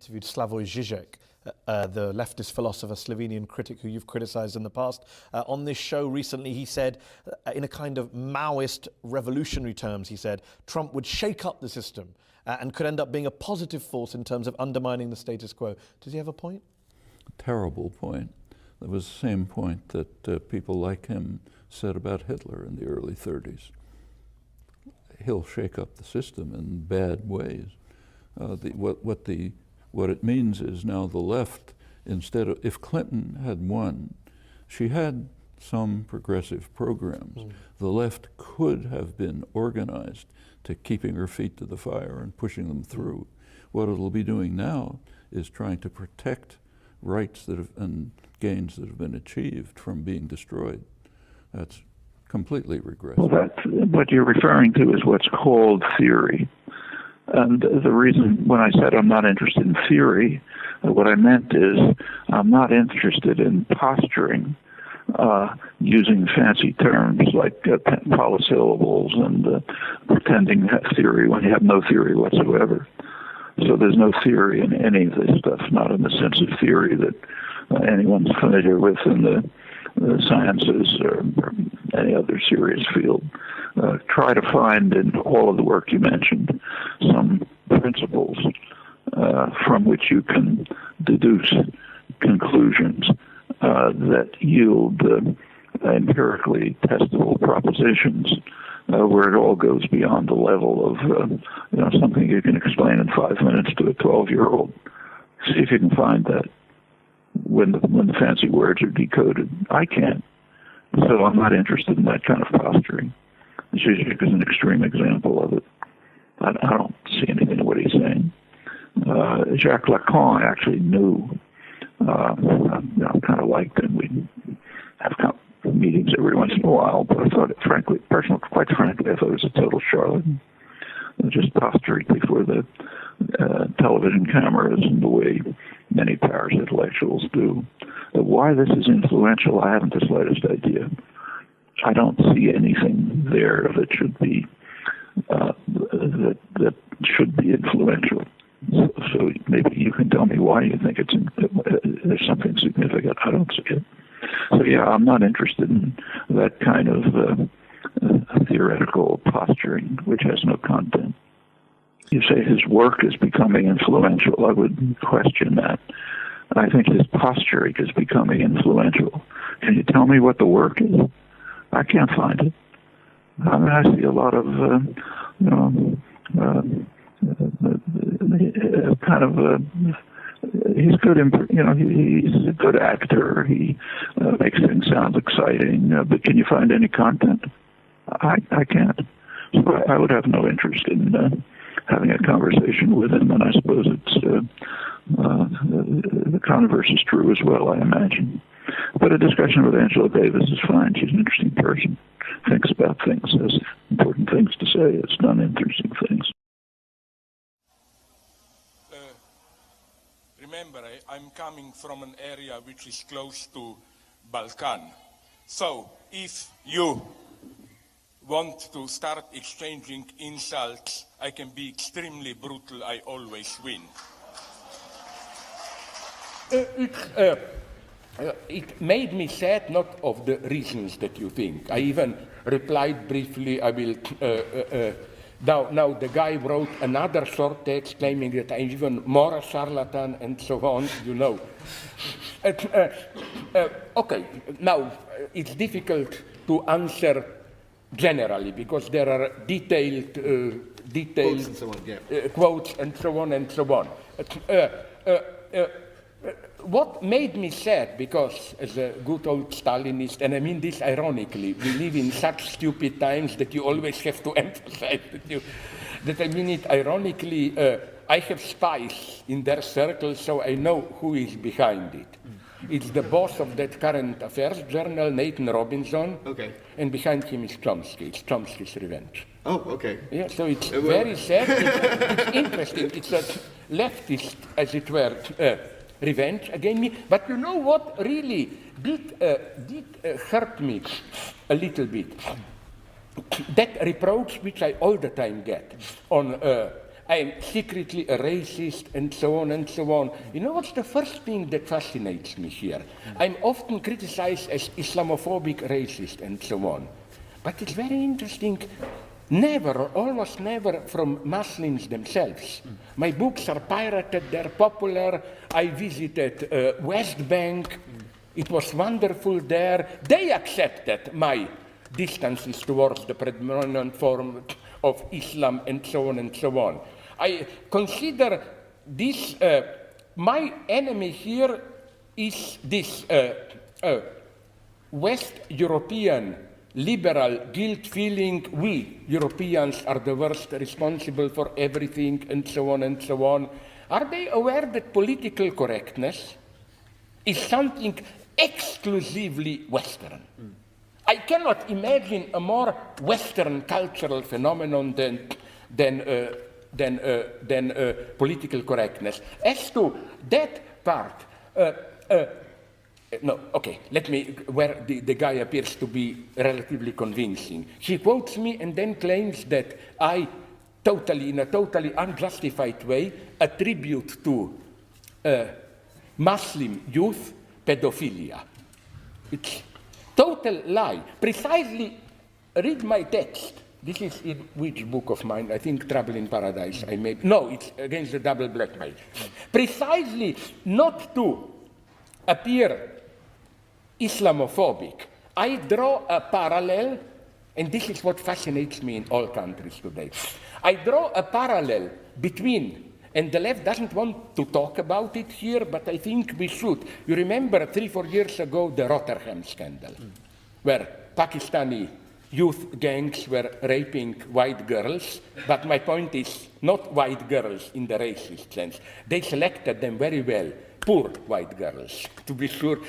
Interviewed Slavoj Žižek, the leftist philosopher, Slovenian critic who you've criticized in the past. On this show recently, he said, in a kind of Maoist revolutionary terms, he said, Trump would shake up the system and could end up being a positive force in terms of undermining the status quo. Does he have a point? Terrible point. That was the same point that people like him said about Hitler in the early 30s. He'll shake up the system in bad ways. What it means is now the left, instead of, if Clinton had won, she had some progressive programs. The left could have been organized to keeping her feet to the fire and pushing them through. What it'll be doing now is trying to protect rights that have, and gains that have been achieved from being destroyed. That's completely regressive. Well, what you're referring to is what's called theory. And the reason when I said I'm not interested in theory, what I meant is I'm not interested in posturing, using fancy terms like polysyllables and pretending to have theory when you have no theory whatsoever. So there's no theory in any of this stuff, not in the sense of theory that anyone's familiar with in the sciences or any other serious field. Try to find in all of the work you mentioned some principles from which you can deduce conclusions that yield empirically testable propositions where it all goes beyond the level of something you can explain in 5 minutes to a 12-year-old. See if you can find that when the fancy words are decoded. I can't. So I'm not interested in that kind of posturing. Žižek is an extreme example of it. I don't see anything in what he's saying. Jacques Lacan actually knew. I kind of liked him. We have meetings every once in a while, but I thought, quite frankly, I thought he was a total charlatan. Just posturing before the television cameras in the way many Paris intellectuals do. Why this is influential, I haven't the slightest idea. I don't see anything there that should be that should be influential. So maybe you can tell me why you think there's something significant. I don't see it. So yeah, I'm not interested in that kind of theoretical posturing which has no content. You say his work is becoming influential. I would question that. I think his posturing is becoming influential. Can you tell me what the work is? I can't find it. I mean, I see a lot of, he's good. He's a good actor. He makes things sound exciting. But can you find any content? I can't. So I would have no interest in having a conversation with him, and I suppose the converse is true as well, I imagine. But a discussion with Angela Davis is fine. She's an interesting person. Thinks about things, has important things to say, has done interesting things. Remember, I'm coming from an area which is close to Balkan. So if you want to start exchanging insults, I can be extremely brutal. I always win. It made me sad, not of the reasons that you think. I even replied briefly, I will, now the guy wrote another short text claiming that I'm even more a charlatan and so on, you know. Okay, now it's difficult to answer generally because there are detailed quotes and so on, yeah. Quotes and so on and so on. What made me sad, because as a good old Stalinist, and I mean this ironically, we live in such stupid times that you always have to emphasize that I mean it ironically, I have spies in their circle, so I know who is behind it. It's the boss of that current affairs journal, Nathan Robinson, okay. And behind him is Chomsky. It's Chomsky's revenge. Oh, okay. Yeah, so it's very sad. It's interesting. It's a leftist, as it were, revenge against me. But you know what really did hurt me a little bit? That reproach which I all the time get on I am secretly a racist, and so on and so on. You know what's the first thing that fascinates me here? I'm often criticized as Islamophobic, racist, and so on. But it's very interesting, never or almost never from Muslims themselves. My books are pirated, they're popular. I visited West Bank. It was wonderful there. They accepted my distances towards the predominant form of Islam, and so on and so on. I consider this, my enemy here is this West European liberal guilt feeling, we Europeans are the worst responsible for everything, and so on and so on. Are they aware that political correctness is something exclusively Western? I cannot imagine a more Western cultural phenomenon than political correctness. As to that part, no, okay, let me, where the guy appears to be relatively convincing. He quotes me and then claims that I in a totally unjustified way, attribute to Muslim youth pedophilia. It's total lie. Precisely, read my text. This is in which book of mine? I think Trouble in Paradise. No, it's Against the Double Blackmail. Precisely not to appear Islamophobic, I draw a parallel, and this is what fascinates me in all countries today. I draw a parallel between, and the left doesn't want to talk about it here, but I think we should. You remember 3-4 years ago the Rotterdam scandal, where Pakistani youth gangs were raping white girls, but my point is not white girls in the racist sense. They selected them very well, poor white girls, to be sure.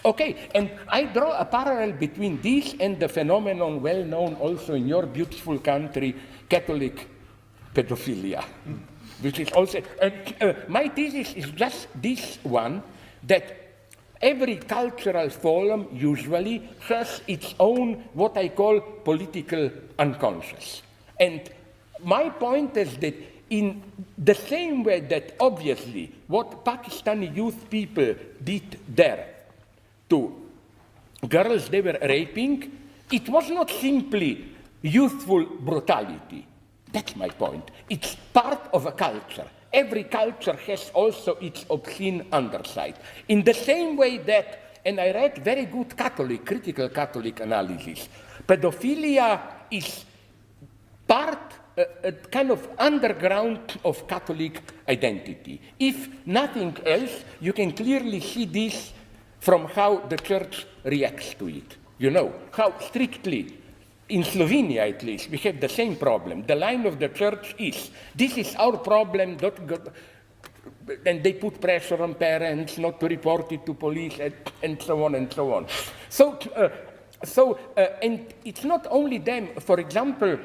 Okay, and I draw a parallel between this and the phenomenon well known also in your beautiful country, Catholic pedophilia, which is also, my thesis is just this one, that every cultural forum usually has its own, what I call, political unconscious. And my point is that in the same way that obviously what Pakistani youth people did there to girls they were raping, it was not simply youthful brutality. That's my point. It's part of a culture. Every culture has also its obscene underside. In the same way that, and I read very good Catholic, critical Catholic analysis, pedophilia is part, a kind of underground of Catholic identity. If nothing else, you can clearly see this from how the church reacts to it. You know, how strictly, in Slovenia at least, we have the same problem. The line of the church is, this is our problem, and they put pressure on parents not to report it to police, and so on and so on. So, and it's not only them. For example,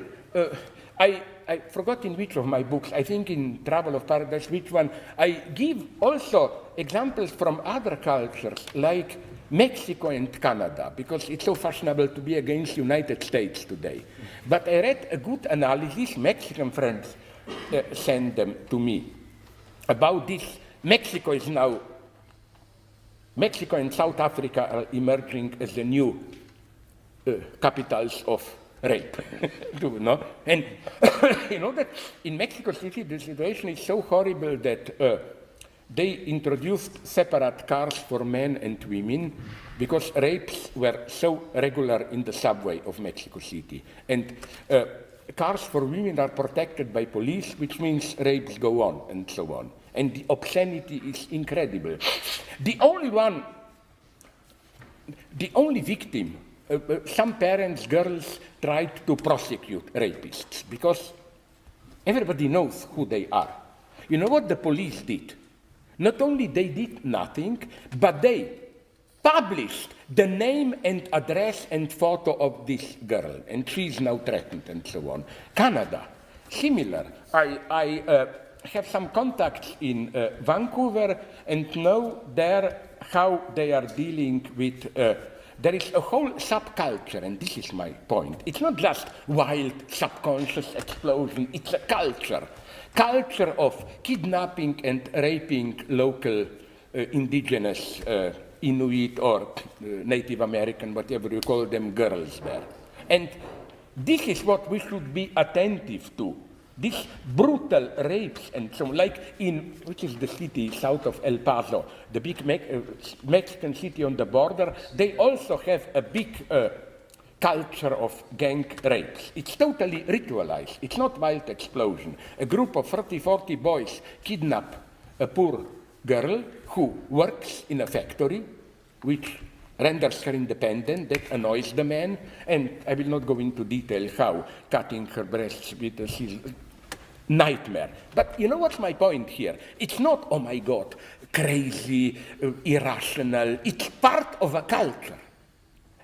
I forgot in which of my books, I think in Trouble of Paradise, which one, I give also examples from other cultures, like Mexico and Canada, because it's so fashionable to be against United States today. But I read a good analysis, Mexican friends sent them to me, about this. Mexico and South Africa are emerging as the new capitals of rape. You know? And you know that in Mexico City the situation is so horrible that they introduced separate cars for men and women because rapes were so regular in the subway of Mexico City. And cars for women are protected by police, which means rapes go on and so on. And the obscenity is incredible. The only victim, some parents, girls, tried to prosecute rapists because everybody knows who they are. You know what the police did? Not only they did nothing, but they published the name and address and photo of this girl, and she is now threatened and so on. Canada, similar. I have some contacts in Vancouver and know there how they are dealing with, there is a whole subculture, and this is my point. It's not just wild subconscious explosion, it's a culture. culture of kidnapping and raping local indigenous Inuit or Native American, whatever you call them, girls there. And this is what we should be attentive to. These brutal rapes and so on, like in, which is the city south of El Paso, the big Mexican city on the border, they also have a big culture of gang rapes. It's totally ritualized. It's not wild explosion. A group of 30, 40 boys kidnap a poor girl who works in a factory, which renders her independent. That annoys the man. And I will not go into detail how cutting her breasts with a nightmare. But you know what's my point here? It's not, oh my God, crazy, irrational. It's part of a culture.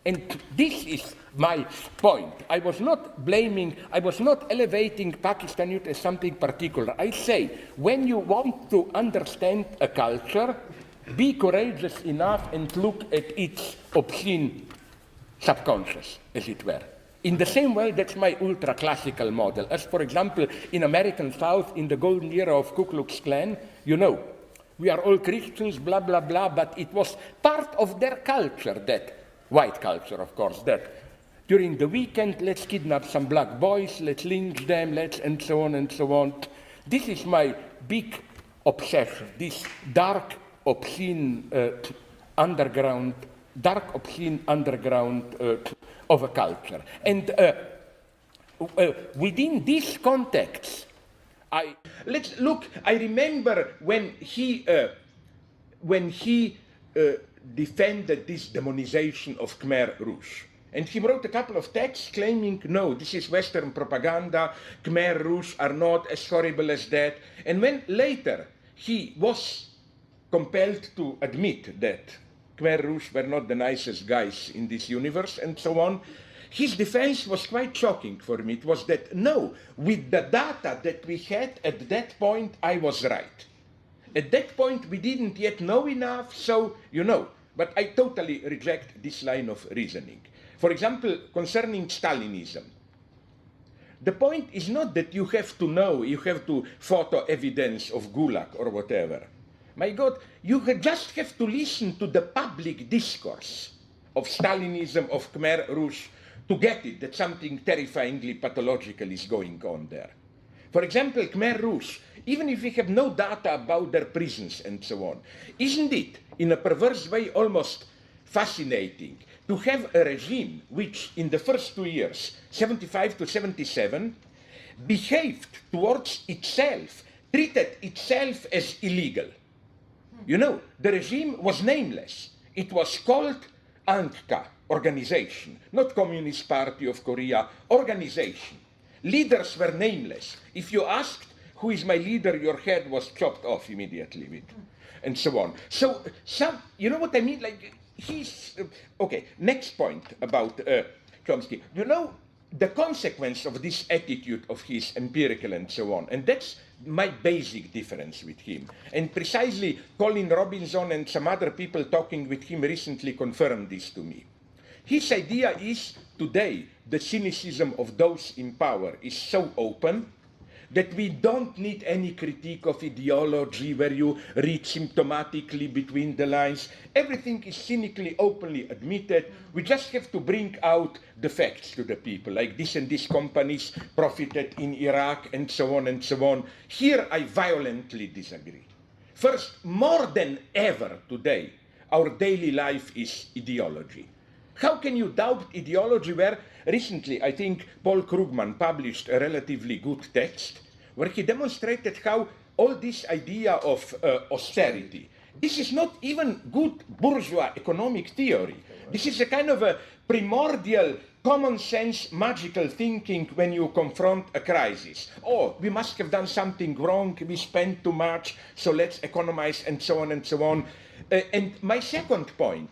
And this is my point. I was not blaming, I was not elevating Pakistan youth as something particular. I say, when you want to understand a culture, be courageous enough and look at its obscene subconscious, as it were. In the same way, that's my ultra-classical model. As, for example, in American South, in the golden era of Ku Klux Klan, you know, we are all Christians, blah, blah, blah, but it was part of their culture, that white culture, of course, that during the weekend, let's kidnap some black boys, let's lynch them, let's, and so on and so on. This is my big obsession, this dark, obscene underground of a culture. And within this context, let's look, I remember when he defended this demonization of Khmer Rouge. And he wrote a couple of texts claiming, no, this is Western propaganda, Khmer Rouge are not as horrible as that. And when later he was compelled to admit that Khmer Rouge were not the nicest guys in this universe and so on, his defense was quite shocking for me. It was that, no, with the data that we had at that point, I was right. At that point, we didn't yet know enough, so, you know, but I totally reject this line of reasoning. For example, concerning Stalinism, the point is not that you have to know, you have to photo evidence of Gulag or whatever. My God, you just have to listen to the public discourse of Stalinism, of Khmer Rouge, to get it, that something terrifyingly pathological is going on there. For example, Khmer Rouge, even if we have no data about their prisons and so on, isn't it, in a perverse way, almost fascinating to have a regime which, in the first 2 years, 75 to 77, behaved towards itself, treated itself as illegal. You know, the regime was nameless. It was called Angka, organization, not Communist Party of Korea, organization. Leaders were nameless. If you asked, who is my leader, your head was chopped off immediately with, and so on. So, you know what I mean? Like, he's, okay, next point about Chomsky. You know, the consequence of this attitude of his, empirical and so on, and that's my basic difference with him. And precisely Colin Robinson and some other people talking with him recently confirmed this to me. His idea is, today, the cynicism of those in power is so open that we don't need any critique of ideology where you read symptomatically between the lines. Everything is cynically, openly admitted. We just have to bring out the facts to the people, like this and this companies profited in Iraq and so on and so on. Here I violently disagree. First, more than ever today, our daily life is ideology. How can you doubt ideology where recently, I think, Paul Krugman published a relatively good text where he demonstrated how all this idea of austerity, this is not even good bourgeois economic theory. This is a kind of a primordial, common sense, magical thinking when you confront a crisis. Oh, we must have done something wrong, we spent too much, so let's economize, and so on and so on. And my second point,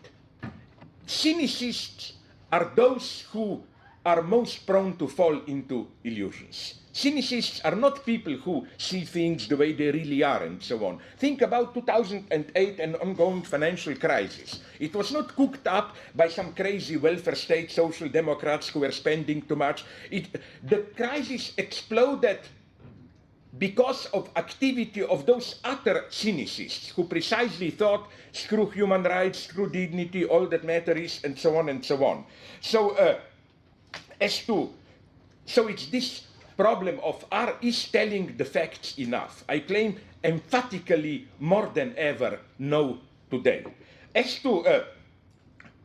cynicists are those who are most prone to fall into illusions. Cynicists are not people who see things the way they really are and so on. Think about 2008 and ongoing financial crisis. It was not cooked up by some crazy welfare state social democrats who were spending too much. The crisis exploded because of activity of those utter cynicists who precisely thought, screw human rights, screw dignity, all that matters, and so on and so on. So, so it's this problem of is telling the facts enough? I claim emphatically more than ever no today. As to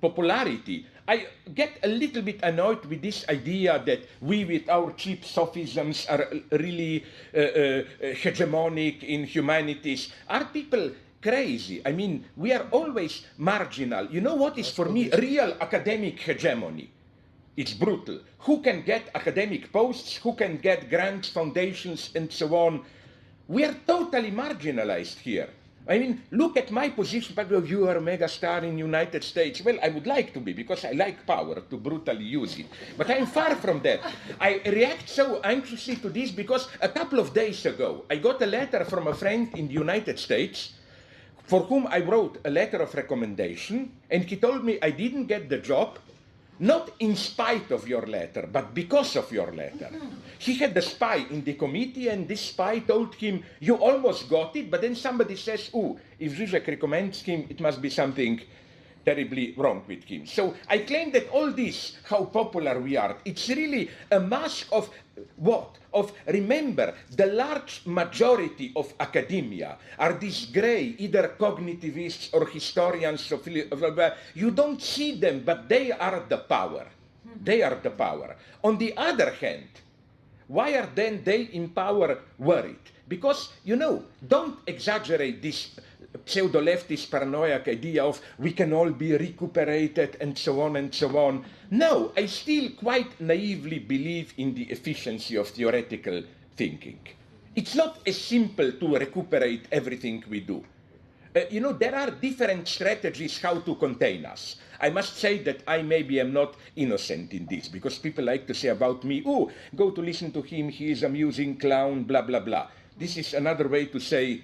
popularity, I get a little bit annoyed with this idea that we with our cheap sophisms are really hegemonic in humanities. Are people crazy? I mean, we are always marginal. You know what is for me real academic hegemony? It's brutal. Who can get academic posts? Who can get grants, foundations, and so on? We are totally marginalized here. I mean, look at my position. But you are a megastar in the United States. Well, I would like to be, because I like power to brutally use it. But I'm far from that. I react so anxiously to this because a couple of days ago, I got a letter from a friend in the United States for whom I wrote a letter of recommendation, and he told me I didn't get the job, not in spite of your letter, but because of your letter. He had a spy in the committee, and this spy told him, you almost got it, but then somebody says, oh, if Žižek recommends him, it must be something terribly wrong with him. So I claim that all this, how popular we are, it's really a mask of what? Of, remember, the large majority of academia are these gray, either cognitivists or historians of, you don't see them, but they are the power. They are the power. On the other hand, why are then they in power worried? Because, you know, don't exaggerate this pseudo-leftist paranoiac idea of we can all be recuperated and so on and so on. No, I still quite naively believe in the efficiency of theoretical thinking. It's not as simple to recuperate everything we do. You know, there are different strategies how to contain us. I must say that I maybe am not innocent in this, because people like to say about me, oh, go to listen to him, he is amusing clown, blah, blah, blah. This is another way to say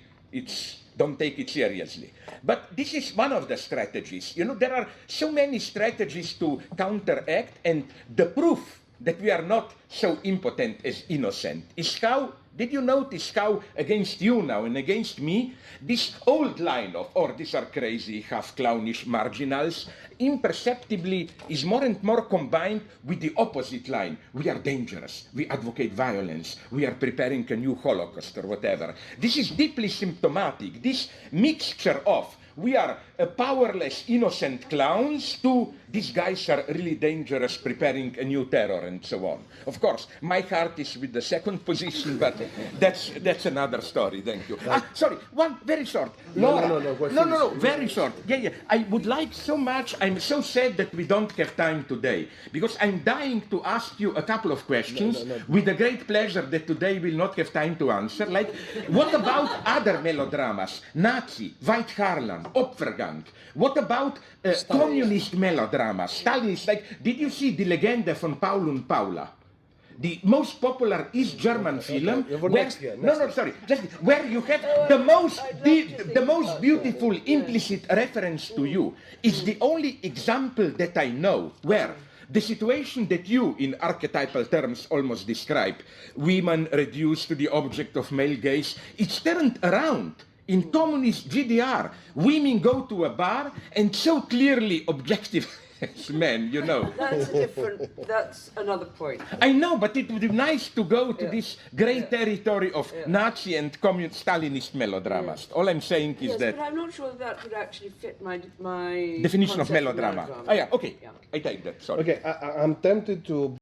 don't take it seriously. But this is one of the strategies. You know, there are so many strategies to counteract, and the proof that we are not so impotent as innocent is how, did you notice how against you now and against me, this old line of, these are crazy, half clownish marginals, imperceptibly is more and more combined with the opposite line. We are dangerous. We advocate violence. We are preparing a new Holocaust or whatever. This is deeply symptomatic. This mixture of we are powerless, innocent clowns to these guys are really dangerous, preparing a new terror and so on. Of course, my heart is with the second position, but that's another story. Thank you. Sorry, one very short. Laura. No, very short. Yeah. I would like so much. I'm so sad that we don't have time today, because I'm dying to ask you a couple of questions with a great pleasure that today we'll not have time to answer. Like, what about other melodramas? Nazi, White Harlan, Opfergang. What about communist melodramas? Stalinist, like, did you see Die Legende von Paul und Paula? The most popular East German film, where you have the most beautiful implicit reference to you. It's the only example that I know where the situation that you, in archetypal terms, almost describe, women reduced to the object of male gaze, it's turned around. In communist GDR, women go to a bar and so clearly objective men, you know. That's another point. I know, but it would be nice to go to this great territory of Nazi and communist Stalinist melodramas. All I'm saying is that... but I'm not sure that would actually fit my definition of melodrama. Okay, I take that, sorry. Okay, I'm tempted to